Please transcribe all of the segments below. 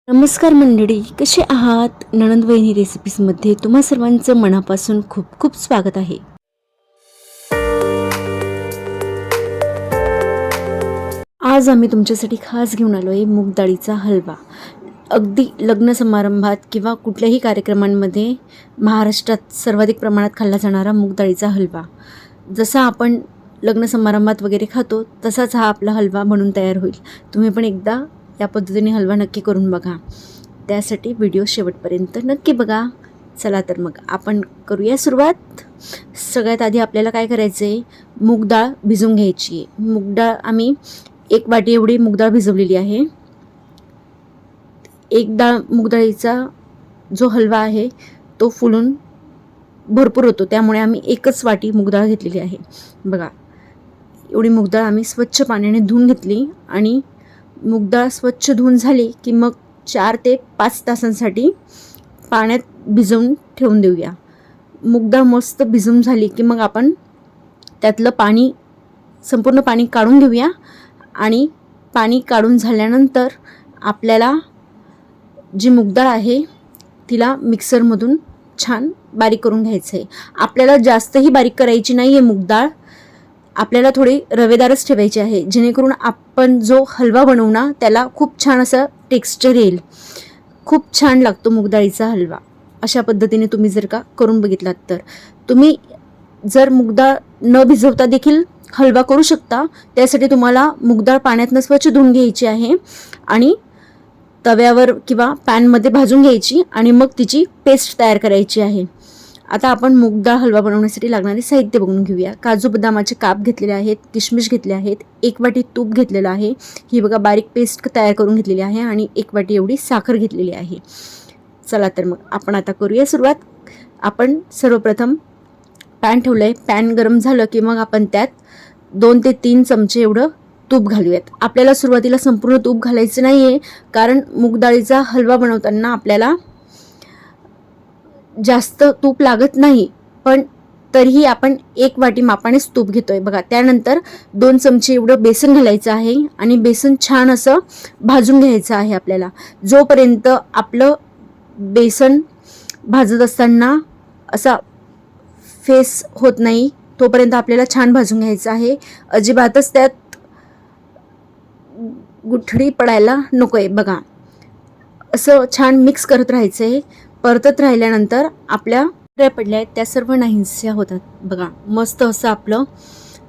नमस्कार मंडळी, कसे आहात? नणंद वहिनी रेसिपीजमध्ये तुम्हा सर्वांचं मनापासून खूप खूप स्वागत आहे. आज आम्ही तुमच्यासाठी खास घेऊन आलो आहे मूग डाळीचा हलवा. अगदी लग्न समारंभात किंवा कुठल्याही कार्यक्रमांमध्ये महाराष्ट्रात सर्वाधिक प्रमाणात खाल्ला जाणारा मूग डाळीचा हलवा. जसा आपण लग्न समारंभात वगैरे खातो तसाच हा आपला हलवा बनून तयार होईल. तुम्ही पण एकदा या पद्धतीने हलवा नक्की करून बघा. त्यासाठी व्हिडिओ शेवटपर्यंत नक्की बघा. चला तर मग आपण करूया सुरुवात. सगळ्यात आधी आपल्याला काय करायचं आहे, मूग डाळ भिजवून घ्यायची आहे. मूग डाळ आम्ही 1 वाटी एवढी मूग डाळ भिजवलेली आहे. मूग डाळीचा जो हलवा आहे तो फुलून भरपूर होतो, त्यामुळे आम्ही 1च वाटी मूग डाळ घेतलेली आहे. बघा, एवढी मूग डाळ आम्ही स्वच्छ पाण्याने धुवून घेतली आणि मूग डाळ स्वच्छ धुवून झाली की मग 4 ते 5 तासांसाठी पाण्यात भिजवून ठेवून देऊया. मूग डाळ मस्त भिजवून झाली की मग आपण त्यातलं पाणी, संपूर्ण पाणी काढून घेऊया. आणि पाणी काढून झाल्यानंतर आपल्याला जी मूग डाळ आहे तिला मिक्सरमधून छान बारीक करून घ्यायचं आहे. आपल्याला जास्तही बारीक करायची नाही आहे मूग डाळ, आपल्याला थोडी रवेदारच ठेवायची आहे, जेणेकरून आपण जो हलवा बनवू ना त्याला खूप छान असं टेक्स्चर येईल. खूप छान लागतो मूग डाळीचा हलवा. अशा पद्धतीने तुम्ही जर का करून बघितलात तर तुम्ही जर मूग डाळ न भिजवता देखील हलवा करू शकता. त्यासाठी तुम्हाला मूग डाळ पाण्यातनं स्वच्छ धुवून घ्यायची आहे आणि तव्यावर किंवा पॅनमध्ये भाजून घ्यायची आणि मग तिची पेस्ट तयार करायची आहे. आता आपण मूग डाळ हलवा बनवण्यासाठी लागणारे साहित्य बघून घेऊया. काजू बदामाचे काप घेतलेले आहेत, किशमिश घेतले आहेत, 1 वाटी तूप घेतलेलं आहे, ही बघा बारीक पेस्ट तयार करून घेतलेली आहे आणि 1 वाटी एवढी साखर घेतलेली आहे. चला तर मग आपण आता करूया सुरुवात. आपण सर्वप्रथम पॅन ठेवलं आहे. पॅन गरम झालं की मग आपण त्यात 2 ते 3 चमचे एवढं तूप घालूयात. आपल्याला सुरुवातीला संपूर्ण तूप घालायचं नाही आहे, कारण मूग डाळीचा हलवा बनवताना आपल्याला जास्त तूप लागत नाही, पण तरीही आपण 1 वाटी मापानेच तूप घेतोय. बघा, त्यानंतर 2 चमचे एवढं बेसन घालायचं आहे आणि बेसन छान असं भाजून घ्यायचं आहे आपल्याला. जोपर्यंत आपलं बेसन भाजत असताना असा फेस होत नाही तोपर्यंत आपल्याला छान भाजून घ्यायचं आहे. अजिबातच त्यात गुठळी पडायला नको आहे. बघा, असं छान मिक्स करत राहायचं आहे. परतत राहिल्यानंतर आपल्या गुठळ्या पडल्या आहेत त्या सर्व नाहीशा होतात. बघा, मस्त असं आपलं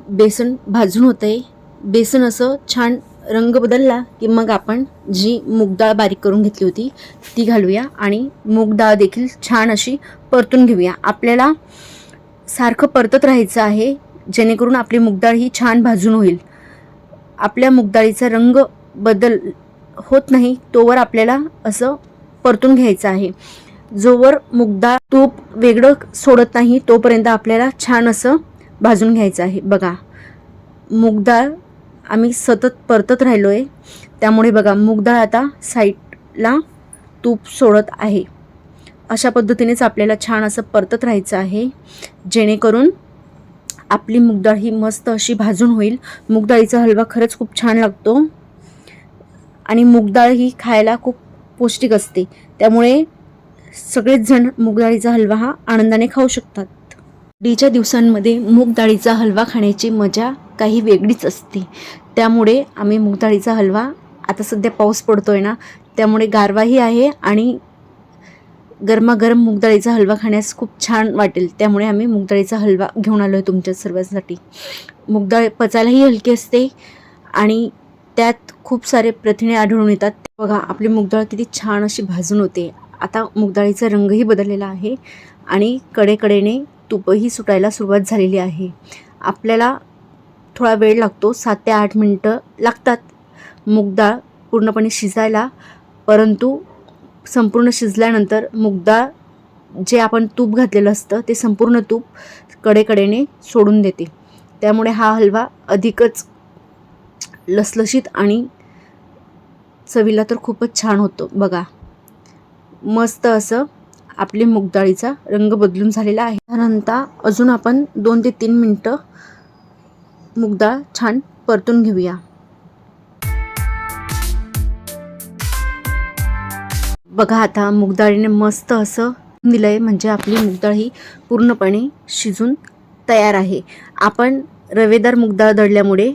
बेसन भाजून होतं आहे. बेसन असं छान रंग बदलला की मग आपण जी मूग डाळ बारीक करून घेतली होती ती घालूया आणि मूग डाळ देखील छान अशी परतून घेऊया. आपल्याला सारखं परतत राहायचं आहे, जेणेकरून आपली मूग डाळ ही छान भाजून होईल. आपल्या मूग डाळीचा रंग बदल होत नाही तोवर आपल्याला असं परतून घ्यायचं आहे. जोवर मूग डाळ तूप वेगळं सोडत नाही तोपर्यंत आपल्याला छान असं भाजून घ्यायचं आहे. बघा, मूग डाळ आम्ही सतत परतत राहिलो आहे, त्यामुळे बघा मूग डाळ आता साईडला तूप सोडत आहे. अशा पद्धतीनेच आपल्याला छान असं परतत राहायचं आहे, जेणेकरून आपली मूग डाळ ही मस्त अशी भाजून होईल. मूग डाळीचा हलवा खरंच खूप छान लागतो आणि मूग डाळ ही खायला खूप पौष्टिक असते, त्यामुळे सगळेच जण मूग डाळीचा हलवा हा आनंदाने खाऊ शकतात. सुट्टीच्या दिवसांमध्ये मूग डाळीचा हलवा खाण्याची मजा काही वेगळीच असते. त्यामुळे आम्ही मूग डाळीचा हलवा, आता सध्या पाऊस पडतोय ना त्यामुळे गारवाही आहे आणि गरमागरम मूग डाळीचा हलवा खाण्यास खूप छान वाटेल, त्यामुळे आम्ही मूग डाळीचा हलवा घेऊन आलो आहे तुमच्या सर्वांसाठी. मूग डाळ पचायलाही हलकी असते आणि त्यात खूप सारे प्रथिने आढळून येतात. बघा, आपली मूग डाळ किती छान अशी भाजून होते. आता मूग डाळीचा रंगही बदललेला आहे आणि कडेकडेने तूपही सुटायला सुरुवात झालेली आहे. आपल्याला थोडा वेळ लागतो, 7 ते 8 मिनटं लागतात मूग डाळ पूर्णपणे शिजायला, परंतु संपूर्ण शिजल्यानंतर मूग डाळ जे आपण तूप घातलेलं असतं ते संपूर्ण तूप कडेकडेने सोडून देते. त्यामुळे हा हलवा अधिकच लसलशीत आणि चवीला तर खूपच छान होतो. बघा, मस्त असं आपली मूग डाळीचा रंग बदलून झालेला आहे. त्यानंतर अजून आपण 2 ते 3 मिनटं मूग डाळ छान परतून घेऊया. बघा आता मूगडाळीने मस्त असं दिलं आहे, म्हणजे आपली मूगडाळ ही पूर्णपणे शिजून तयार आहे. आपण रवेदार मूगडाळ दळल्यामुळे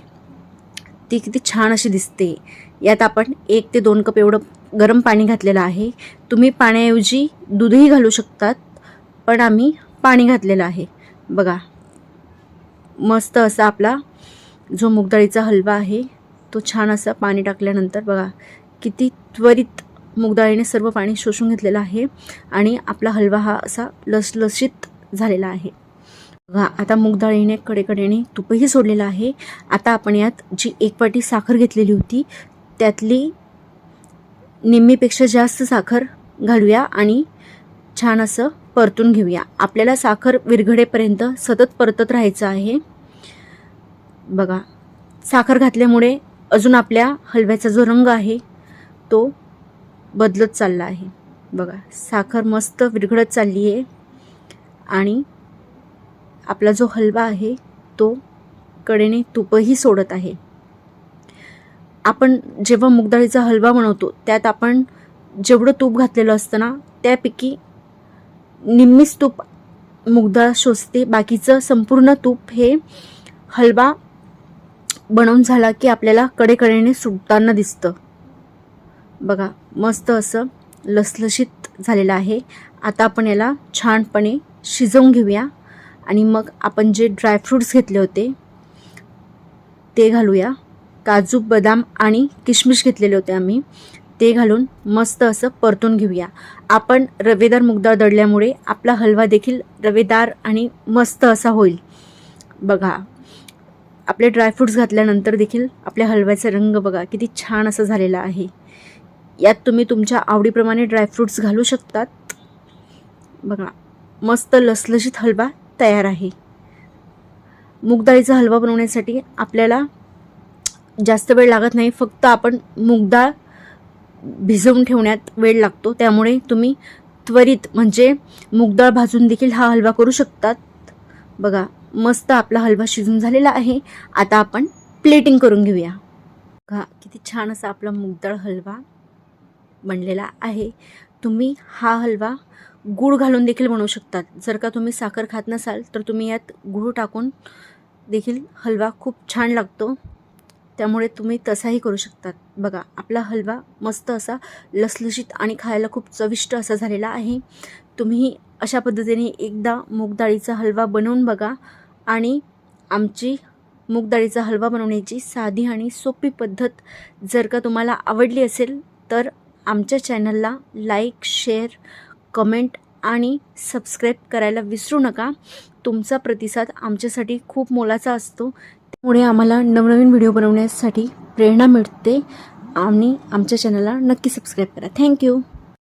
ती किती छान अशी दिसते. यात आपण 1 ते 2 कप एवढं गरम पाणी घातलेलं आहे. तुम्ही पाण्याऐवजी दूधही घालू शकतात, पण आम्ही पाणी घातलेलं आहे. बघा मस्त असा आपला जो मूगडाळीचा हलवा आहे तो छान असा पाणी टाकल्यानंतर बघा किती त्वरित मूगडाळीने सर्व पाणी शोषून घेतलेलं आहे आणि आपला हलवा हा असा लसलशीत झालेला आहे. बघा आता मूगडाळीने कडेकडेने तुपही सोडलेलं आहे. आता आपण यात जी 1 वाटी साखर घेतलेली होती त्यातली निम्मीपेक्षा जास्त साखर घालूया आणि छान असं परतून घेऊया. आपल्याला साखर विरघळेपर्यंत सतत परतत राहायचं आहे. बघा साखर घातल्यामुळे अजून आपल्या हलव्याचा जो रंग आहे तो बदलत चालला आहे. बघा साखर मस्त विरघळत चालली आहे आणि आपला जो हलवा आहे तो कडेने तुपही सोडत आहे. आपण जेव्हा मूगडाळीचा हलवा बनवतो त्यात आपण जेवढं तूप घातलेलं असतं ना त्यापैकी निम्मीच तूप मूगडाळ शोषते. बाकीचं संपूर्ण तूप हे हलवा बनवून झाला की आपल्याला कडेकडेने सुटताना दिसतं. बघा मस्त असं लसलशीत झालेलं आहे. आता आपण याला छानपणे शिजवून घेऊया आणि मग आपण जे ड्रायफ्रूट्स घेतले होते ते घालूया. काजू बदाम आणि किशमिश घेतलेले होते आम्ही, ते घालून मस्त असं परतून घेऊया. आपण रवेदार मूगडाळ दळल्यामुळे आपला हलवा देखील रवेदार आणि मस्त असा होईल. बघा आपले ड्रायफ्रूट्स घातल्यानंतर देखील आपल्या हलव्याचा रंग बघा किती छान असा झालेला आहे. यात तुम्ही तुमच्या आवडीप्रमाणे ड्रायफ्रूट्स घालू शकतात. बघा मस्त लसलशीत हलवा तयार आहे. मूगडाळीचा हलवा बनवण्यासाठी आपल्याला जास्त वेळ लागत नाही, फक्त आपण मूगडाळ भिजवून ठेवण्यात वेळ लागतो. त्यामुळे तुम्ही त्वरित म्हणजे मूगडाळ भाजून देखील हा हलवा करू शकतात. बघा मस्त आपला हलवा शिजून झालेला आहे. आता आपण प्लेटिंग करून घेऊया. बघा किती छान असा आपला मूगडाळ हलवा बनलेला आहे. तुम्ही हा हलवा गूळ घालून देखील बनवू शकतात. जर का तुम्ही साखर खात नसाल तर तुम्ही यात गूळ टाकून देखील हलवा खूप छान लागतो, त्यामुळे तुम्ही तसाही करू शकतात. बघा आपला हलवा मस्त असा लसलशीत आणि खायला खूप चविष्ट असा झालेला आहे. तुम्ही अशा पद्धतीने एकदा मूगडाळीचा हलवा बनवून बघा आणि आमची मूगडाळीचा हलवा बनवण्याची साधी आणि सोपी पद्धत जर का तुम्हाला आवडली असेल तर आमच्या चॅनलला लाईक, शेअर, कमेंट आणि सबस्क्राईब करायला विसरू नका. तुमचा प्रतिसाद आमच्यासाठी खूप मोलाचा असतो, त्यामुळे आम्हाला नवनवीन व्हिडिओ बनवण्यासाठी प्रेरणा मिळते आणि आमच्या चॅनलला नक्की सबस्क्राईब करा. थँक्यू.